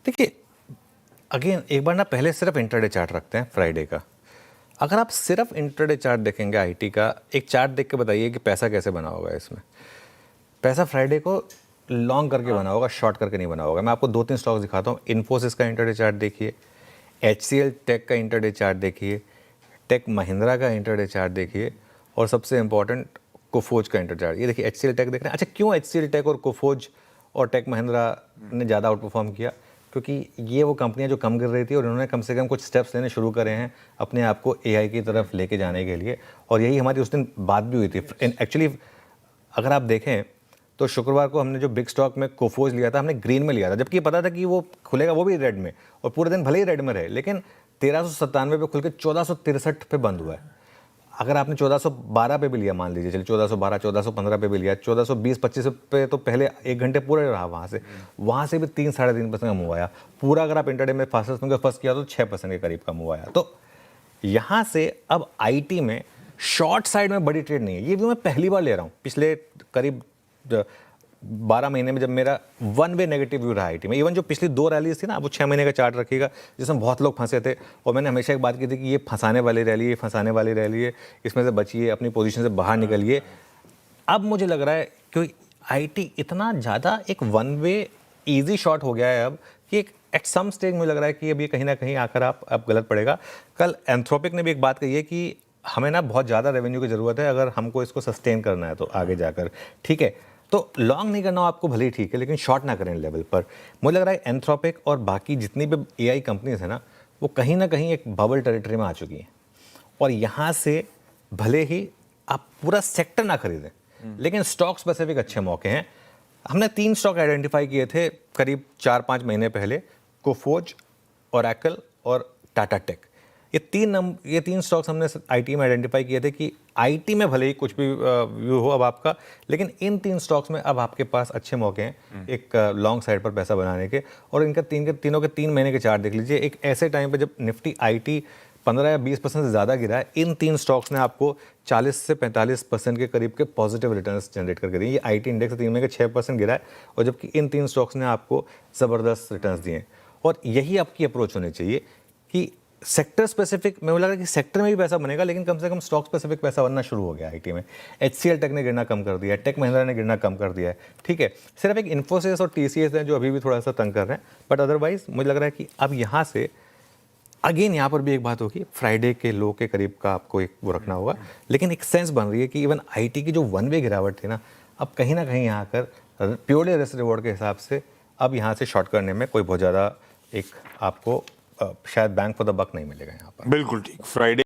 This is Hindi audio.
देखिए, अगेन एक बार ना पहले सिर्फ इंटरडे चार्ट रखते हैं फ्राइडे का। अगर आप सिर्फ इंटरडे चार्ट देखेंगे आईटी का, एक चार्ट देख के बताइए कि पैसा कैसे बना होगा इसमें। पैसा फ्राइडे को लॉन्ग करके बना होगा, शॉर्ट करके नहीं बना होगा। मैं आपको 2-3 स्टॉक्स दिखाता हूँ। इन्फोसिस का इंटरडे चार्ट देखिए, HCL टेक का इंटरडे चार्ट देखिए, टेक महिंद्रा का इंटरडे चार्ट देखिए, और सबसे इंपॉर्टेंट कोफोज का इंटरडे चार्ट। ये देखिए HCL टेक देख रहे हैं। अच्छा, क्यों HCL टेक और कोफोज और टेक महिंद्रा ने ज़्यादा आउट परफॉर्म किया? क्योंकि ये वो कंपनियां जो कम गिर रही थी और इन्होंने कम से कम कुछ स्टेप्स लेने शुरू करे हैं अपने आप को AI की तरफ लेके जाने के लिए। और यही हमारी उस दिन बात भी हुई थी। एक्चुअली अगर आप देखें तो शुक्रवार को हमने जो बिग स्टॉक में कोफोज लिया था, हमने ग्रीन में लिया था, जबकि पता था कि वो खुलेगा वो भी रेड में, और पूरे दिन भले ही रेड में रहे, लेकिन 1397 पे खुल के 1463 पे बंद हुआ है। अगर आपने 1412 पे भी लिया, मान लीजिए, चलिए 1412 1415 पे भी लिया, 1420-25 पे तो पहले 1 घंटे पूरे रहा, वहाँ से भी 3-3.5% का मूव आया। पूरा अगर आप इंटरडे में फर्स्ट किया तो 6% के करीब का मूव आया। तो यहाँ से अब आईटी में शॉर्ट साइड में बड़ी ट्रेड नहीं है। ये भी मैं पहली बार ले रहा हूँ पिछले करीब 12 महीने में, जब मेरा वन वे नेगेटिव व्यू रहा आईटी में। इवन जो पिछली 2 रैलीज थी ना, वो 6 महीने का चार्ट रखिएगा, जिसमें बहुत लोग फंसे थे, और मैंने हमेशा एक बात की थी कि ये फंसाने वाली रैली, ये फंसाने वाली रैली है, इसमें से बचिए, अपनी पोजीशन से बाहर निकलिए। अब मुझे लग रहा है कि आईटी इतना ज़्यादा एक वन वे ईजी शॉट हो गया है अब, कि एक एट सम स्टेज मुझे लग रहा है कि अब ये कहीं ना कहीं आकर आप अब गलत पड़ेगा। कल एंथ्रोपिक ने भी एक बात कही है कि हमें ना बहुत ज़्यादा रेवेन्यू की ज़रूरत है अगर हमको इसको सस्टेन करना है तो आगे जाकर, ठीक है। तो लॉन्ग नहीं करना हो आपको, भले ही ठीक है, लेकिन शॉर्ट ना करें लेवल पर। मुझे लग रहा है एंथ्रोपिक और बाकी जितनी भी AI कंपनीज है ना, वो कहीं ना कहीं एक बबल टेरिटरी में आ चुकी हैं, और यहाँ से भले ही आप पूरा सेक्टर ना खरीदें, लेकिन स्टॉक स्पेसिफिक अच्छे मौके हैं। हमने 3 स्टॉक आइडेंटिफाई किए थे करीब 4-5 महीने पहले, कोफोज, ओरेकल और टाटा टेक। ये तीन स्टॉक्स हमने आईटी में आइडेंटिफाई किए थे कि आईटी में भले ही कुछ भी व्यू हो अब आपका, लेकिन इन 3 स्टॉक्स में अब आपके पास अच्छे मौके हैं एक लॉन्ग साइड पर पैसा बनाने के। और इनका तीनों के 3 महीने के चार्ट देख लीजिए। एक ऐसे टाइम पे जब निफ्टी आईटी 15 या 20% से ज़्यादा गिरा है, इन 3 स्टॉक्स ने आपको 40 से 45% के करीब के पॉजिटिव रिटर्न्स जनरेट करके दिए। ये आईटी इंडेक्स 3 महीने के 6% गिरा है, और जबकि इन 3 स्टॉक्स ने आपको ज़बरदस्त रिटर्न्स दिए। और यही आपकी अप्रोच होनी चाहिए कि सेक्टर स्पेसिफिक, मैं बोला कि सेक्टर में भी पैसा बनेगा, लेकिन कम से कम स्टॉक स्पेसिफिक पैसा बनना शुरू हो गया आईटी में। HCL टेक ने गिरना कम कर दिया है, टेक महिंद्रा ने गिरना कम कर दिया है, ठीक है। सिर्फ एक इन्फोसिस और TCS है जो अभी भी थोड़ा सा तंग कर रहे हैं, बट अदरवाइज मुझे लग रहा है कि अब यहाँ से अगेन यहाँ पर भी एक बात होगी, फ्राइडे के लो के करीब का आपको एक वो रखना होगा। लेकिन एक सेंस बन रही है कि इवन आईटी की जो वन वे गिरावट थी ना, अब कहीं ना कहीं यहाँ कर प्योरली रिस्क रिवॉर्ड के हिसाब से अब यहाँ से शॉर्ट करने में कोई बहुत ज़्यादा एक आपको शायद बैंक फॉर द बक नहीं मिलेगा यहाँ पर। बिल्कुल ठीक। फ्राइडे